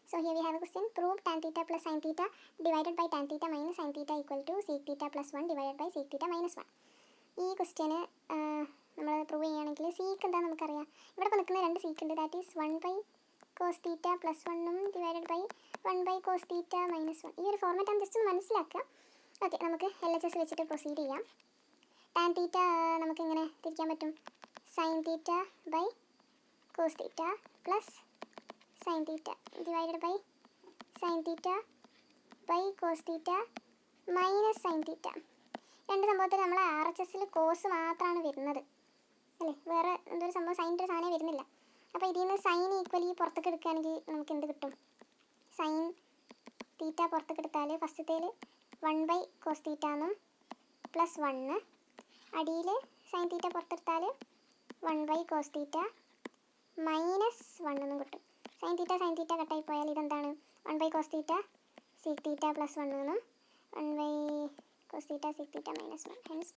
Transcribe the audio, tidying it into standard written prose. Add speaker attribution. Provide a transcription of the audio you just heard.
Speaker 1: So here we have a question. Prove tan theta plus sin theta divided by tan theta minus sin theta equal to sec theta plus 1 divided by sec theta minus 1. ഈ question നമ്മൾ prove ചെയ്യുകയാണെങ്കിൽ seek എന്താണെന്ന് നമുക്കറിയാം. ഇവിടെ ഇപ്പോൾ നിൽക്കുന്ന രണ്ട് seek ഉണ്ട്. That is 1 by cos theta plus 1ഉം divided by 1 by cos theta minus 1. ഈ ഒരു ഫോർമാറ്റ് ആണ് ജസ്റ്റ് ഒന്ന് മനസ്സിലാക്കുക. ഓക്കെ, നമുക്ക് LHS വെച്ചിട്ട് പ്രൊസീഡ് ചെയ്യാം. ടാൻ തീറ്റ നമുക്ക് എങ്ങനെ തിരിക്കാൻ പറ്റും? Sine theta by cos theta plus sine theta divided by sine theta by cos theta minus sine theta. രണ്ട് സംഭവത്തിൽ നമ്മൾ RHSൽ കോസ് മാത്രമാണ് വരുന്നത് അല്ലേ, വേറെ എന്തൊരു സംഭവം സൈൻ്റെ ഒരു സാധനം വരുന്നില്ല. അപ്പോൾ ഇതിൽ നിന്ന് സൈൻ ഈക്വലി പുറത്തേക്ക് എടുക്കുകയാണെങ്കിൽ നമുക്ക് എന്ത് കിട്ടും? സൈൻ തീറ്റ പുറത്തേക്ക് എടുത്താൽ ഫസ്റ്റത്തേൽ 1 ബൈ കോസ് തീറ്റ എന്നും പ്ലസ് 1, അടിയിൽ sine theta പുറത്തെടുത്താൽ 1 by cos theta minus 1 എന്നും കിട്ടും. സൈൻ തീറ്റ കട്ടായി പോയാൽ ഇതെന്താണ്? 1 by cos theta seek theta plus 1 എന്നും 1 by cos theta sec theta minus 1. Hence